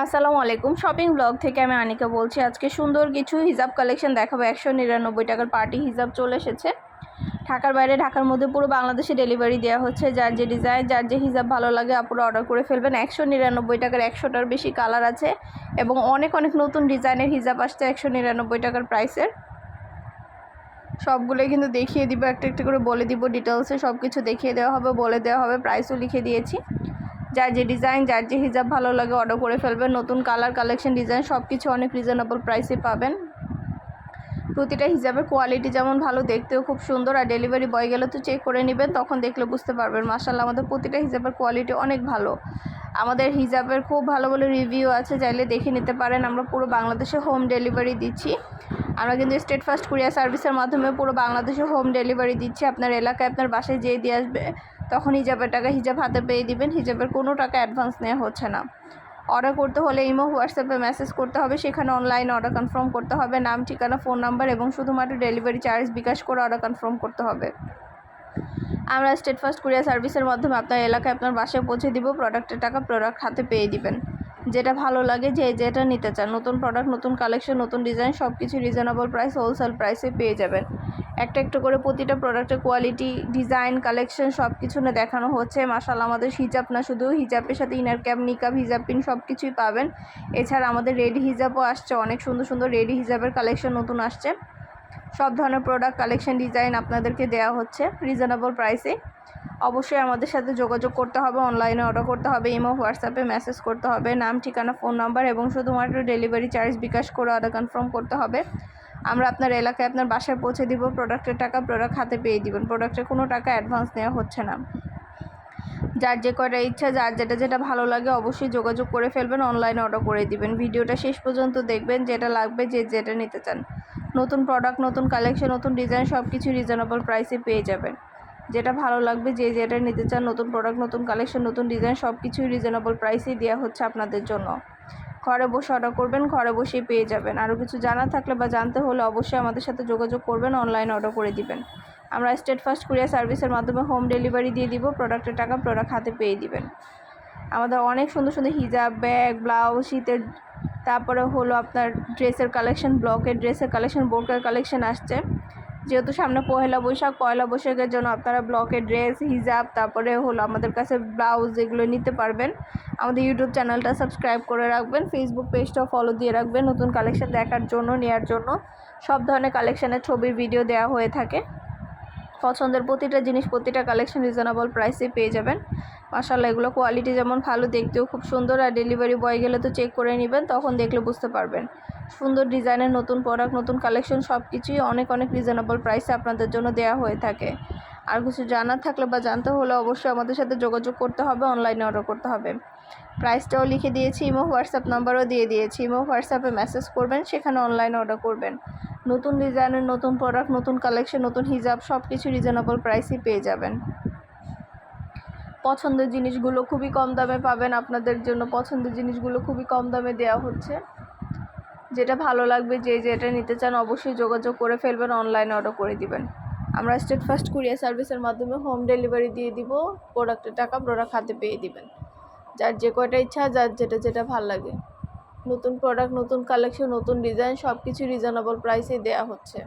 আসসালামু আলাইকুম। Shopping blog থেকে আমি আনিকা বলছি। আজকে সুন্দর কিছু হিজাব কালেকশন দেখাবো। 199 টাকার পার্টি হিজাব চলে এসেছে। ঢাকার বাইরে, ঢাকার মধ্যে পুরো বাংলাদেশে ডেলিভারি দেওয়া হচ্ছে। যার যে ডিজাইন, যার যে হিজাব ভালো লাগে আপুরা অর্ডার করে ফেলবেন। 199 টাকার 100টার বেশি কালার আছে এবং অনেক নতুন ডিজাইনের হিজাব আসছে 199 টাকার প্রাইসের। সবগুলোই কিন্তু দেখিয়ে দিব, একটা একটা করে বলে দিব, ডিটেলসে সব কিছু দেখিয়ে দেওয়া হবে, বলে দেওয়া হবে, প্রাইসও লিখে দিয়েছি। যার যে ডিজাইন, যার যে হিজাব ভালো লাগে অর্ডার করে ফেলবেন। নতুন কালার, কালেকশন, ডিজাইন সব কিছু অনেক রিজনেবল প্রাইসে পাবেন। প্রতিটা হিজাবের কোয়ালিটি যেমন ভালো, দেখতেও খুব সুন্দর। আর ডেলিভারি বয় গেলে তো চেক করে নেবেন, তখন দেখলে বুঝতে পারবেন। মাশাআল্লাহ, আমাদের প্রতিটা হিজাবের কোয়ালিটি অনেক ভালো। আমাদের হিজাবের খুব ভালো ভালো রিভিউ আছে, চাইলে দেখে নিতে পারেন। আমরা পুরো বাংলাদেশে হোম ডেলিভারি দিচ্ছি। আমরা কিন্তু স্টেট ফার্স্ট কুরিয়ার সার্ভিসের মাধ্যমে পুরো বাংলাদেশে হোম ডেলিভারি দিচ্ছি। আপনার এলাকায়, আপনার বাসায় যেয়ে দিয়ে আসবে, তখন হিজাবের টাকা হিজাব হাতে পেয়ে দিবেন। হিজাবের কোনো টাকা অ্যাডভান্স নেওয়া হচ্ছে না। অর্ডার করতে হলে ইমো, হোয়াটসঅ্যাপে মেসেজ করতে হবে, সেখানে অনলাইনে অর্ডার কনফার্ম করতে হবে। নাম, ঠিকানা, ফোন নাম্বার এবং শুধুমাত্র ডেলিভারি চার্জ বিকাশ করে অর্ডার কনফার্ম করতে হবে। আমরা স্টেট ফার্স্ট কুরিয়ার সার্ভিসের মাধ্যমে আপনার এলাকায়, আপনার বাসায় পৌঁছে দিব। প্রোডাক্টের টাকা প্রোডাক্ট হাতে পেয়ে দিবেন। যেটা ভালো লাগে, যেটা নিতে চান, নতুন প্রোডাক্ট, নতুন কালেকশন, নতুন ডিজাইন সব কিছু রিজনেবল প্রাইস, হোলসেল প্রাইসে পেয়ে যাবেন। একটা একটু করে প্রতিটা প্রোডাক্টের কোয়ালিটি, ডিজাইন, কালেকশন সব কিছু না দেখানো হচ্ছে। মাশাআল্লাহ, আমাদের হিজাব না শুধু, হিজাবের সাথে ইনার ক্যাপ, নিকাব, হিজাব পিন সব কিছুই পাবেন। এছাড়া আমাদের রেডি হিজাবও আসছে, অনেক সুন্দর সুন্দর রেডি হিজাবের কালেকশন নতুন আসছে। সব ধরনের প্রোডাক্ট, কালেকশন, ডিজাইন আপনাদেরকে দেওয়া হচ্ছে রিজনেবল প্রাইসে। অবশ্যই আমাদের সাথে যোগাযোগ করতে হবে, অনলাইনে অর্ডার করতে হবে, ইমো, হোয়াটসঅ্যাপে মেসেজ করতে হবে। নাম, ঠিকানা, ফোন নাম্বার এবং শুধুমাত্র ডেলিভারি চার্জ বিকাশ করে অর্ডার কনফার্ম করতে হবে। আমরা আপনার এলাকায়, আপনার বাসায় পৌঁছে দিব। প্রোডাক্টের টাকা প্রোডাক্ট হাতে পেয়ে দিবেন। প্রোডাক্টের কোনো টাকা অ্যাডভান্স নেওয়া হচ্ছে না। যার যে কয়টা ইচ্ছা, যার যেটা ভালো লাগে অবশ্যই যোগাযোগ করে ফেলবেন, অনলাইনে অর্ডার করে দিবেন। ভিডিওটা শেষ পর্যন্ত দেখবেন, যেটা লাগবে, যেটা নিতে চান। নতুন প্রোডাক্ট, নতুন কালেকশন, নতুন ডিজাইন সব কিছু রিজনেবল প্রাইসে পেয়ে যাবেন। যেটা ভালো লাগবে, যেটা নিতে চান, নতুন প্রোডাক্ট, নতুন কালেকশন, নতুন ডিজাইন সব কিছুই রিজনেবল প্রাইসেই দেওয়া হচ্ছে আপনাদের জন্য। ঘরে বসে অর্ডার করবেন, ঘরে বসেই পেয়ে যাবেন। আরও কিছু জানা থাকলে বা জানতে হলে অবশ্যই আমাদের সাথে যোগাযোগ করবেন, অনলাইনে অর্ডার করে দিবেন। আমরা স্টেট ফার্স্ট কুরিয়ার সার্ভিসের মাধ্যমে হোম ডেলিভারি দিয়ে দিব। প্রোডাক্টের টাকা প্রোডাক্ট হাতে পেয়ে দিবেন। আমাদের অনেক সুন্দর সুন্দর হিজাব, ব্যাগ, ব্লাউজ, শীতের, তারপরে হলো আপনার ড্রেসের কালেকশন, ব্লকের ড্রেসের কালেকশন, বোরকার কালেকশন আসছে। যেহেতু সামনে পয়লা বৈশাখের জন্য আপনারা ব্লকের ড্রেস, হিজাব, তারপরে হলো আমাদের কাছে ব্লাউজ, এগুলো নিতে পারবেন। আমাদের ইউটিউব চ্যানেলটা সাবস্ক্রাইব করে রাখবেন, ফেসবুক পেজটাও ফলো দিয়ে রাখবেন নতুন কালেকশন দেখার জন্য, নেওয়ার জন্য। সব ধরনের কালেকশানের ছবির ভিডিও দেওয়া হয়ে থাকে। পছন্দের প্রতিটা জিনিস, প্রতিটা কালেকশন রিজনেবল প্রাইসে পেয়ে যাবেন। মাশাআল্লাহ, এগুলো কোয়ালিটি যেমন ভালো, দেখতেও খুব সুন্দর। আর ডেলিভারি বয় গেলে তো চেক করে নেবেন, তখন দেখলে বুঝতে পারবেন। সুন্দর ডিজাইনের নতুন প্রোডাক্ট, নতুন কালেকশন সব কিছুই অনেক রিজনেবল প্রাইসে আপনাদের জন্য দেওয়া হয়ে থাকে। আর কিছু জানার থাকলে বা জানতে হলে অবশ্যই আমাদের সাথে যোগাযোগ করতে হবে, অনলাইনে অর্ডার করতে হবে। প্রাইসটাও লিখে দিয়েছি, ইমো, হোয়াটসঅ্যাপ নাম্বারও দিয়ে দিয়েছি। ইমো, হোয়াটসঅ্যাপে মেসেজ করবেন, সেখানে অনলাইনে অর্ডার করবেন। নতুন ডিজাইনের নতুন প্রোডাক্ট, নতুন কালেকশন, নতুন হিজাব সব কিছু রিজনেবল প্রাইসেই পেয়ে যাবেন। পছন্দের জিনিসগুলো খুবই কম দামে পাবেন। আপনাদের জন্য পছন্দের জিনিসগুলো খুবই কম দামে দেওয়া হচ্ছে। যেটা ভালো লাগবে, যেটা নিতে চান অবশ্যই যোগাযোগ করে ফেলবেন, অনলাইনে অর্ডার করে দিবেন। আমরা স্টেট ফার্স্ট কুরিয়ার সার্ভিসের মাধ্যমে হোম ডেলিভারি দিয়ে দিব। প্রোডাক্টের টাকা প্রোডাক্ট হাতে পেয়ে দিবেন। যার যে কয়টা ইচ্ছা, যার যেটা ভালো লাগে, নতুন প্রোডাক্ট, নতুন কালেকশন, নতুন ডিজাইন সব কিছু রিজনেবল প্রাইসে দেওয়া হচ্ছে।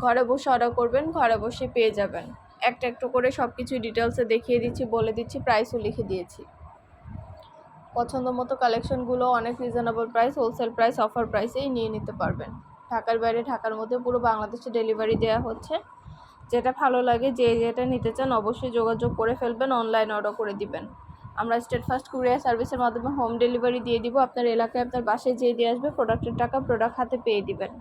ঘরে বসে অর্ডার করবেন, ঘরে বসে পেয়ে যাবেন। একটা একটু করে সব কিছু ডিটেলসে দেখিয়ে দিচ্ছি, বলে দিচ্ছি, প্রাইসও লিখে দিয়েছি। পছন্দ মতো কালেকশনগুলো অনেক reasonable price, wholesale price, offer প্রাইসেই নিয়ে নিতে পারবেন। ঢাকার বাইরে, ঢাকার মধ্যে পুরো বাংলাদেশে ডেলিভারি দেওয়া হচ্ছে। যেটা ভালো লাগে, যেটা নিতে চান অবশ্যই যোগাযোগ করে ফেলবেন, অনলাইনে অর্ডার করে দিবেন। আমরা স্টেট ফার্স্ট কুরিয়ার সার্ভিসের মাধ্যমে হোম ডেলিভারি দিয়ে দিব। আপনার এলাকায়, আপনার বাসায় যেয়ে দিয়ে আসবে, প্রোডাক্টের টাকা প্রোডাক্ট হাতে পেয়ে দিবেন।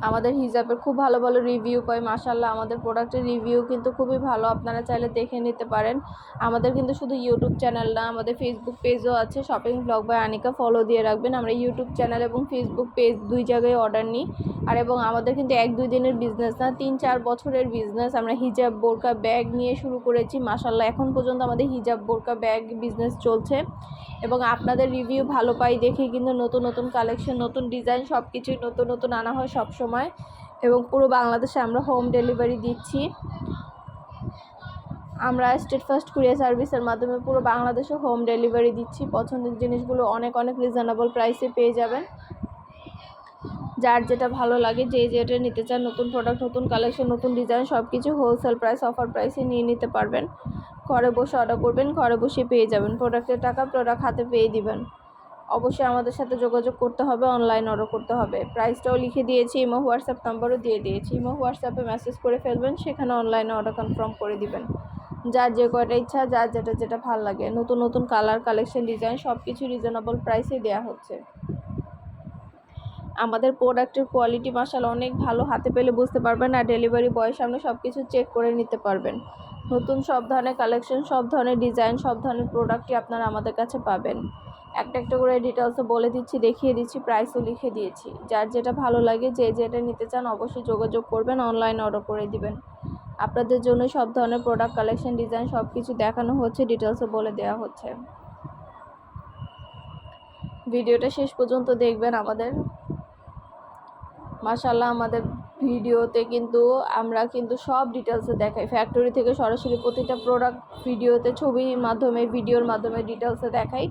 আমাদের হিজাবের খুব ভালো ভালো রিভিউ পাই। মাশাআল্লাহ, আমাদের প্রোডাক্টের রিভিউ কিন্তু খুবই ভালো, আপনারা চাইলে দেখে নিতে পারেন। আমাদের কিন্তু শুধু ইউটিউব চ্যানেল না, আমাদের ফেসবুক পেজও আছে, shopping blog by Anika, follow দিয়ে রাখবেন। আমরা ইউটিউব চ্যানেল এবং ফেসবুক পেজ দুই জায়গায় অর্ডার নিই। আর এবং আমাদের কিন্তু 1-2 দিনের বিজনেস না, 3-4 বছরের বিজনেস। আমরা হিজাব, বোরকা, ব্যাগ নিয়ে শুরু করেছি। মাশাআল্লাহ, এখন পর্যন্ত আমাদের হিজাব, বোরকা, ব্যাগ বিজনেস চলছে এবং আপনাদের রিভিউ ভালো পাই দেখে কিন্তু নতুন নতুন কালেকশন, নতুন ডিজাইন সব কিছুই নতুন আনা হয় সব সময়। এবং পুরো বাংলাদেশে আমরা হোম ডেলিভারি দিচ্ছি। আমরা স্টেট ফার্স্ট কুরিয়ার সার্ভিসের মাধ্যমে পুরো বাংলাদেশে হোম ডেলিভারি দিচ্ছি। পছন্দের জিনিসগুলো অনেক রিজনেবল প্রাইসে পেয়ে যাবেন। যার যেটা ভালো লাগে, যে যেটা নিতে চান, নতুন প্রোডাক্ট, নতুন কালেকশন, নতুন ডিজাইন সব কিছু হোলসেল প্রাইস, অফার প্রাইসে নিয়ে নিতে পারবেন। ঘরে বসে অর্ডার করবেন, ঘরে বসে পেয়ে যাবেন। প্রোডাক্টের টাকা প্রোডাক্ট হাতে পেয়ে দিবেন। অবশ্যই আমাদের সাথে যোগাযোগ করতে হবে, অনলাইন অর্ডার করতে হবে। প্রাইসটাও লিখে দিয়েছি, ইমো হোয়াটসঅ্যাপ নাম্বারও দিয়ে দিয়েছি। ইমো হোয়াটসঅ্যাপে মেসেজ করে ফেলবেন, সেখানে অনলাইনে অর্ডার কনফার্ম করে দিবেন। যার যে কয়টা ইচ্ছা, যার যেটা ভালো লাগে, নতুন কালার, কালেকশন, ডিজাইন সব কিছু রিজনেবল প্রাইসে দেওয়া হচ্ছে। আমাদের প্রোডাক্টের কোয়ালিটি মাশাআল্লাহ অনেক ভালো, হাতে পেলে বুঝতে পারবেন। আর ডেলিভারি বয়ের সামনে সব কিছু চেক করে নিতে পারবেন। নতুন সব ধরনের কালেকশন, সব ধরনের ডিজাইন, সব ধরনের প্রোডাক্টই আপনারা আমাদের কাছে পাবেন। একটা করে ডিটেলসও বলে দিচ্ছি, দেখিয়ে দিচ্ছি, প্রাইসও লিখে দিয়েছি। যার যেটা ভালো লাগে, যে যেটা নিতে চান অবশ্যই যোগাযোগ করবেন, অনলাইন অর্ডার করে দিবেন। আপনাদের জন্য সব ধরনের প্রোডাক্ট, কালেকশন, ডিজাইন সব কিছু দেখানো হচ্ছে, ডিটেলসও বলে দেওয়া হচ্ছে। ভিডিওটা শেষ পর্যন্ত দেখবেন। আমাদের মাশাআল্লাহ আমাদের ভিডিওতে আমরা সব ডিটেলসে দেখাই, ফ্যাক্টরি থেকে সরাসরি প্রতিটা প্রোডাক্ট ভিডিওতে, ছবির মাধ্যমে, ভিডিওর মাধ্যমে ডিটেলসে দেখাই,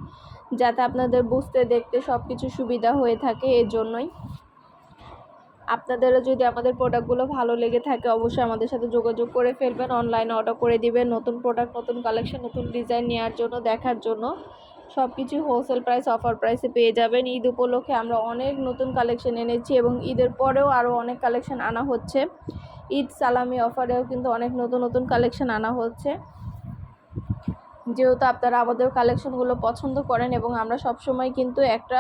যাতে আপনাদের বুঝতে, দেখতে সব কিছু সুবিধা হয়ে থাকে। এর জন্যই আপনাদেরও যদি আমাদের প্রোডাক্টগুলো ভালো লেগে থাকে অবশ্যই আমাদের সাথে যোগাযোগ করে ফেলবেন, অনলাইনে অর্ডার করে দিবেন। নতুন প্রোডাক্ট, নতুন কালেকশন, নতুন ডিজাইন নেওয়ার জন্য, দেখার জন্য সব কিছু হোলসেল প্রাইস, অফার প্রাইসে পেয়ে যাবেন। ঈদ উপলক্ষে আমরা অনেক নতুন কালেকশন এনেছি এবং ঈদের পরেও আরও অনেক কালেকশন আনা হচ্ছে। ঈদ সালামি অফারেও অনেক নতুন কালেকশন আনা হচ্ছে। যেহেতু আপনারা আমাদের কালেকশনগুলো পছন্দ করেন এবং আমরা সবসময় একটা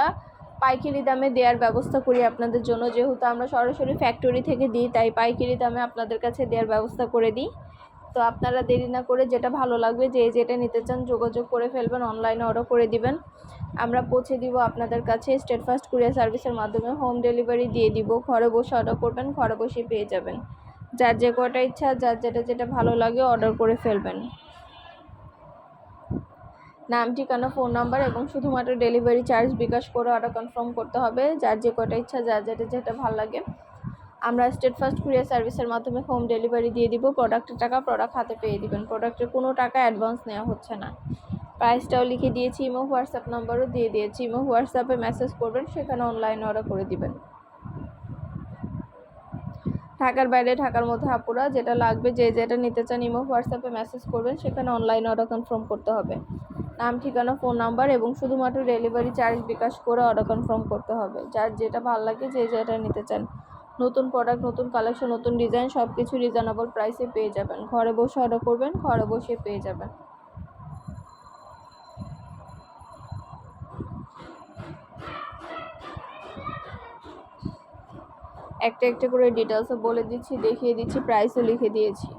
পাইকারি দামে দেওয়ার ব্যবস্থা করি আপনাদের জন্য। যেহেতু আমরা সরাসরি ফ্যাক্টরি থেকে দিই, তাই পাইকারি দামে আপনাদের কাছে দেওয়ার ব্যবস্থা করে দিই। তো আপনারা দেরি না করে যেটা ভালো লাগবে, যে যেটা নিতে চান যোগাযোগ করে ফেলবেন, অনলাইনে অর্ডার করে দিবেন। আমরা পৌঁছে দিব আপনাদের কাছে স্টেট ফার্স্ট কুরিয়ার সার্ভিসের মাধ্যমে, হোম ডেলিভারি দিয়ে দিব। ঘরে বসে অর্ডার করবেন, ঘরে বসে পেয়ে যাবেন। যার যে কটা ইচ্ছা, যার যেটা ভালো লাগে অর্ডার করে ফেলবেন। নাম, ঠিকানা, ফোন নাম্বার এবং শুধুমাত্র ডেলিভারি চার্জ বিকাশ করে অর্ডার কনফার্ম করতে হবে। যার যে কটা ইচ্ছা, যার যেটা ভালো লাগে আমরা স্টেট ফার্স্ট কুরিয়ার সার্ভিসের মাধ্যমে হোম ডেলিভারি দিয়ে দিব। প্রোডাক্টের টাকা প্রোডাক্ট হাতে পেয়ে দিবেন। প্রোডাক্টের কোনো টাকা অ্যাডভান্স নেওয়া হচ্ছে না। প্রাইসটাও লিখে দিয়েছি, ইমো হোয়াটসঅ্যাপ নাম্বারও দিয়ে দিয়েছি। ইমো হোয়াটসঅ্যাপে মেসেজ করবেন, সেখানে অনলাইনে অর্ডার করে দিবেন। ঢাকার বাইরে, ঢাকার মধ্যে আপুরা যেটা লাগবে, যে যেটা নিতে চান ইমো হোয়াটসঅ্যাপে মেসেজ করবেন, সেখানে অনলাইনে অর্ডার কনফার্ম করতে হবে। নাম, ঠিকানা, ফোন নাম্বার এবং শুধুমাত্র ডেলিভারি চার্জ বিকাশ করে অর্ডার কনফার্ম করতে হবে। যার যেটা ভালো লাগে, যে যেটা নিতে চান, নতুন প্রোডাক্ট, নতুন কালেকশন, নতুন ডিজাইন সব কিছু রিজনেবল প্রাইসে পেয়ে যাবেন। ঘরে বসে অর্ডার করবেন, ঘরে বসে পেয়ে যাবেন। একটা করে ডিটেলসও বলে দিচ্ছি, দেখিয়ে দিচ্ছি, প্রাইসও লিখে দিয়েছি।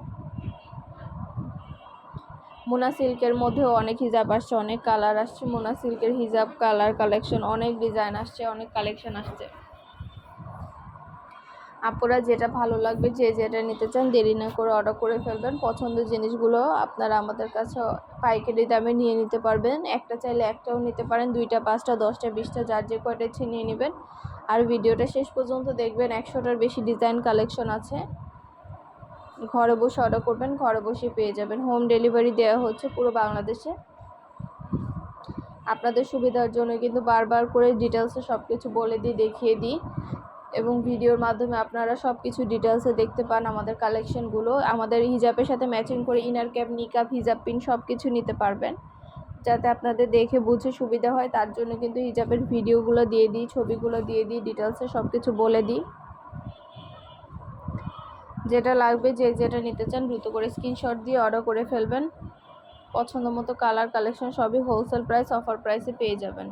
মোনা সিল্কের মধ্যেও অনেক হিজাব আসছে, অনেক কালার আসছে। মোনা সিল্কের হিজাব, কালার, কালেকশন, অনেক ডিজাইন আসছে, অনেক কালেকশন আসছে। আপনারা যেটা ভালো লাগবে, যে যেটা নিতে চান দেরি না করে অর্ডার করে ফেলবেন। পছন্দের জিনিসগুলো আপনারা আমাদের কাছে পাইকারি দামে নিয়ে নিতে পারবেন। একটা চাইলে একটাও নিতে পারেন, 2টা, 5টা, 10টা, 20টা, যার যে কয়টা ইচ্ছে নিয়ে নেবেন। আর ভিডিওটা শেষ পর্যন্ত দেখবেন, 100টার বেশি ডিজাইন কালেকশন আছে। ঘরে বসে অর্ডার করবেন, ঘরে বসে পেয়ে যাবেন। হোম ডেলিভারি দেওয়া হচ্ছে পুরো বাংলাদেশে। আপনাদের সুবিধার জন্য বারবার করে ডিটেলসে সব কিছু বলে দিই, দেখিয়ে দিই এবং ভিডিওর মাধ্যমে আপনারা সব কিছু ডিটেলসে দেখতে পান আমাদের কালেকশনগুলো। আমাদের হিজাবের সাথে ম্যাচিং করে ইনার ক্যাপ, নিকাব, হিজাব পিন সব কিছু নিতে পারবেন। যাতে আপনাদের দেখে বুঝে সুবিধা হয়, তার জন্য হিজাবের ভিডিওগুলো দিয়ে দিই, ছবিগুলো দিয়ে দিই, ডিটেলসে সব কিছু বলে দিই। যেটা লাগবে, যে যেটা নিতে চান দ্রুত করে স্ক্রিনশট দিয়ে অর্ডার করে ফেলবেন। পছন্দ মতো কালার, কালেকশন সবই হোলসেল প্রাইস, অফার প্রাইসে পেয়ে যাবেন।